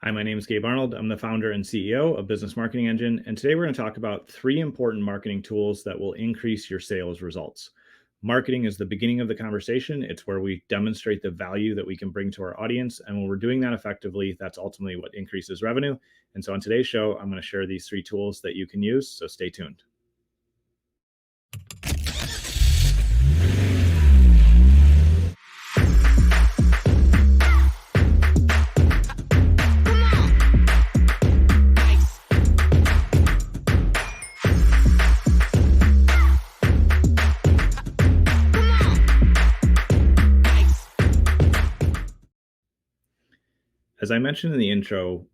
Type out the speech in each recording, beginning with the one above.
Hi, my name is Gabe Arnold. I'm the founder and CEO of Business Marketing Engine, and today we're going to talk about three important marketing tools that will increase your sales results. Marketing is the beginning of the conversation. It's where we demonstrate the value that we can bring to our audience, and when we're doing that effectively, that's ultimately what increases revenue. And so on today's show, I'm going to share these three tools that you can use, so stay tuned. As I mentioned in the intro,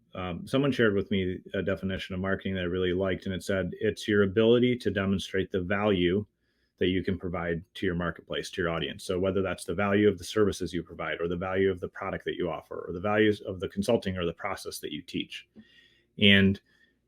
someone shared with me a definition of marketing that I really liked, and it said it's your ability to demonstrate the value that you can provide to your marketplace, to your audience. So whether that's the value of the services you provide, or the value of the product that you offer, or the values of the consulting or the process that you teach. And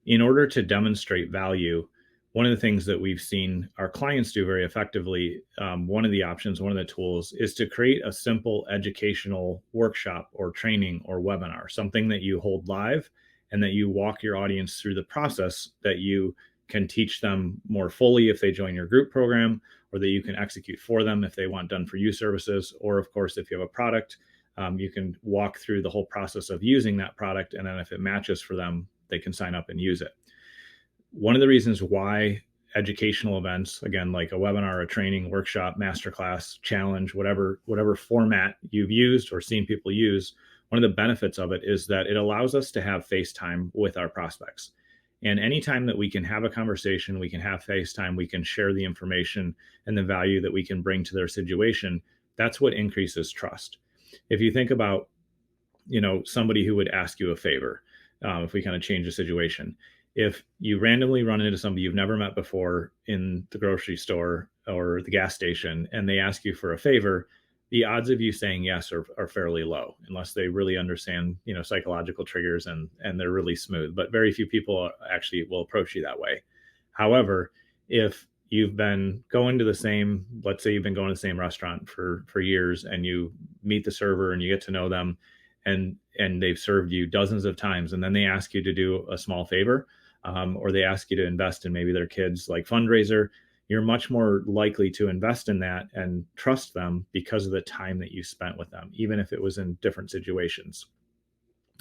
in order to demonstrate value, one of the things that we've seen our clients do very effectively, one of the options, one of the tools is to create a simple educational workshop or training or webinar, something that you hold live and that you walk your audience through the process that you can teach them more fully if they join your group program, or that you can execute for them if they want done for you services. Or of course, if you have a product, you can walk through the whole process of using that product. And then if it matches for them, they can sign up and use it. One of the reasons why educational events, again, like a webinar, a training, workshop, masterclass, challenge, whatever format you've used or seen people use, one of the benefits of it is that it allows us to have face time with our prospects. And anytime that we can have a conversation, we can have face time, we can share the information and the value that we can bring to their situation, that's what increases trust. If you think about, somebody who would ask you a favor, if we kind of change the situation, if you randomly run into somebody you've never met before in the grocery store or the gas station and they ask you for a favor, the odds of you saying yes are fairly low, unless they really understand, psychological triggers and they're really smooth. But very few people actually will approach you that way. However, if you've been going to let's say you've been going to the same restaurant for years, and you meet the server and you get to know them, and they've served you dozens of times, and then they ask you to do a small favor, or they ask you to invest in maybe their kids' like fundraiser, you're much more likely to invest in that and trust them because of the time that you spent with them, even if it was in different situations.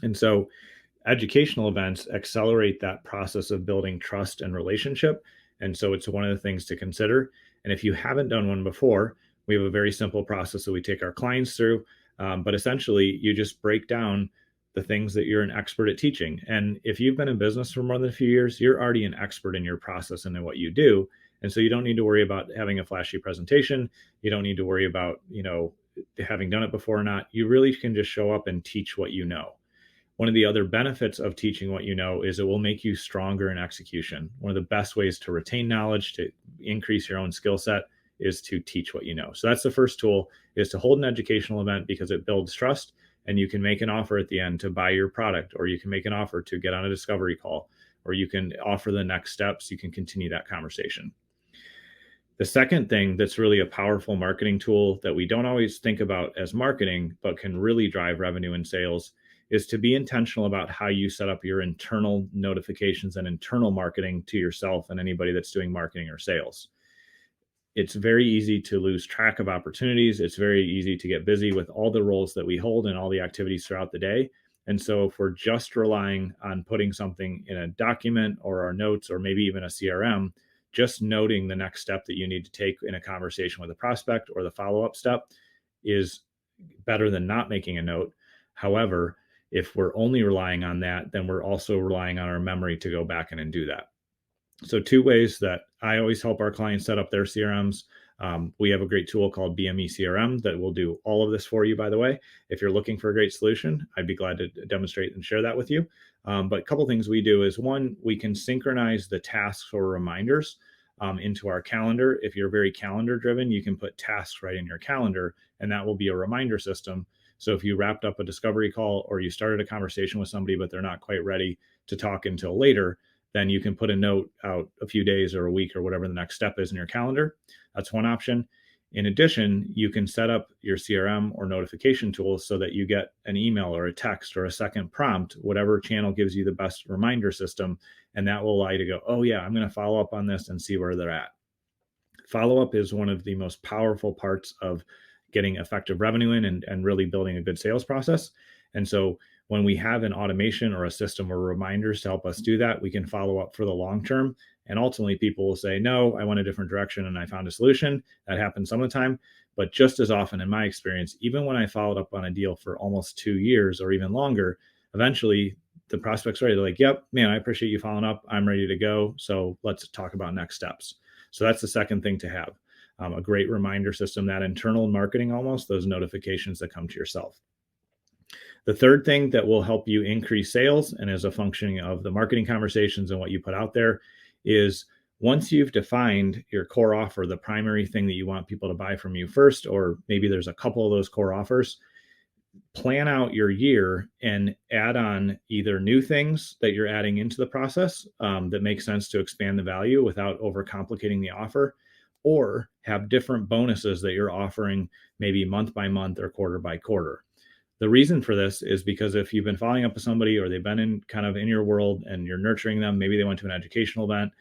And so educational events accelerate that process of building trust and relationship. And so it's one of the things to consider. And if you haven't done one before, we have a very simple process that we take our clients through. But essentially, you just break down the things that you're an expert at teaching. And if you've been in business for more than a few years, you're already an expert in your process and in what you do. And so you don't need to worry about having a flashy presentation. You don't need to worry about, having done it before or not. You really can just show up and teach what you know. One of the other benefits of teaching what you know is it will make you stronger in execution. One of the best ways to retain knowledge, to increase your own skill set, is to teach what you know. So that's the first tool, is to hold an educational event, because it builds trust, and you can make an offer at the end to buy your product, or you can make an offer to get on a discovery call, or you can offer the next steps. You can continue that conversation. The second thing that's really a powerful marketing tool that we don't always think about as marketing, but can really drive revenue and sales, is to be intentional about how you set up your internal notifications and internal marketing to yourself and anybody that's doing marketing or sales. It's very easy to lose track of opportunities. It's very easy to get busy with all the roles that we hold and all the activities throughout the day. And so if we're just relying on putting something in a document or our notes, or maybe even a CRM, just noting the next step that you need to take in a conversation with a prospect, or the follow-up step, is better than not making a note. However, if we're only relying on that, then we're also relying on our memory to go back in and do that. So two ways that I always help our clients set up their CRMs. We have a great tool called BME CRM that will do all of this for you, by the way. If you're looking for a great solution, I'd be glad to demonstrate and share that with you. But a couple things we do is, one, we can synchronize the tasks or reminders into our calendar. If you're very calendar driven, you can put tasks right in your calendar, and that will be a reminder system. So if you wrapped up a discovery call, or you started a conversation with somebody, but they're not quite ready to talk until later, then you can put a note out a few days or a week or whatever the next step is in your calendar. That's one option. In addition, you can set up your CRM or notification tools so that you get an email or a text or a second prompt, whatever channel gives you the best reminder system. And that will allow you to go, oh, yeah, I'm going to follow up on this and see where they're at. Follow up is one of the most powerful parts of getting effective revenue in and really building a good sales process. And so when we have an automation or a system or reminders to help us do that, we can follow up for the long term. And ultimately, people will say, no, I went a different direction and I found a solution. That happens some of the time. But just as often, in my experience, even when I followed up on a deal for almost 2 years or even longer, eventually the prospect's ready. They're like, yep, man, I appreciate you following up. I'm ready to go. So let's talk about next steps. So that's the second thing to have. A great reminder system, that internal marketing, almost those notifications that come to yourself. The third thing that will help you increase sales and is a function of the marketing conversations and what you put out there is once you've defined your core offer, the primary thing that you want people to buy from you first, or maybe there's a couple of those core offers, plan out your year and add on either new things that you're adding into the process that make sense to expand the value without overcomplicating the offer, or have different bonuses that you're offering maybe month by month or quarter by quarter. The reason for this is because if you've been following up with somebody or they've been in kind of in your world and you're nurturing them, maybe they went to an educational event,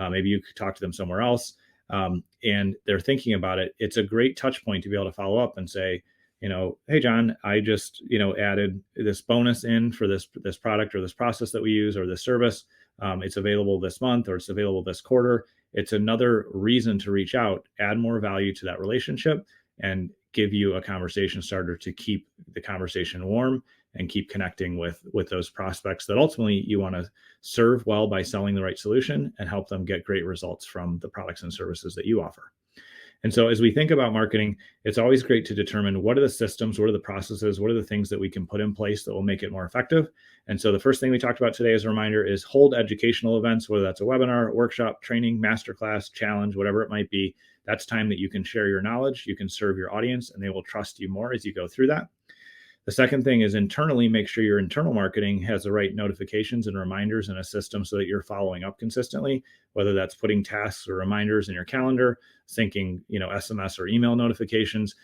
maybe you could talk to them somewhere else, and they're thinking about it, it's a great touch point to be able to follow up and say, hey, John, I just, added this bonus in for this product or this process that we use or this service. It's available this month or it's available this quarter. It's another reason to reach out, add more value to that relationship, and give you a conversation starter to keep the conversation warm and keep connecting with those prospects that ultimately you want to serve well by selling the right solution and help them get great results from the products and services that you offer. And so as we think about marketing, it's always great to determine what are the systems, what are the processes, what are the things that we can put in place that will make it more effective. And so the first thing we talked about today as a reminder is hold educational events, whether that's a webinar, workshop, training, masterclass, challenge, whatever it might be. That's time that you can share your knowledge, you can serve your audience, and they will trust you more as you go through that. The second thing is internally, make sure your internal marketing has the right notifications and reminders in a system so that you're following up consistently, whether that's putting tasks or reminders in your calendar, syncing, SMS or email notifications.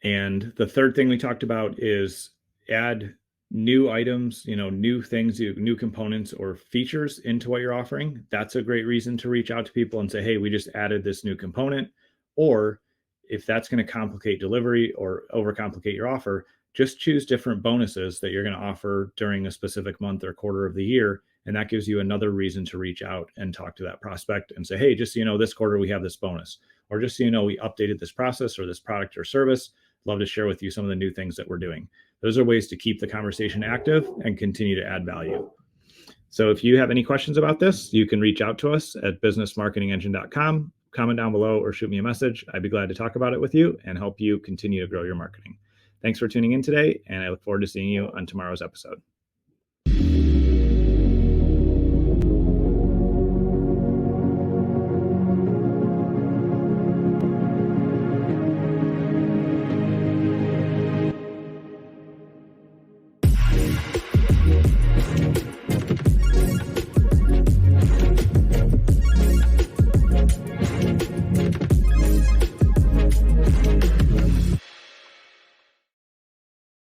And the third thing we talked about is add new items, new things, new components or features into what you're offering. That's a great reason to reach out to people and say, hey, we just added this new component. Or if that's going to complicate delivery or overcomplicate your offer, just choose different bonuses that you're going to offer during a specific month or quarter of the year. And that gives you another reason to reach out and talk to that prospect and say, hey, just so you know, this quarter we have this bonus, or just so you know, we updated this process or this product or service. Love to share with you some of the new things that we're doing. Those are ways to keep the conversation active and continue to add value. So if you have any questions about this, you can reach out to us at businessmarketingengine.com, comment down below, or shoot me a message. I'd be glad to talk about it with you and help you continue to grow your marketing. Thanks for tuning in today, and I look forward to seeing you on tomorrow's episode.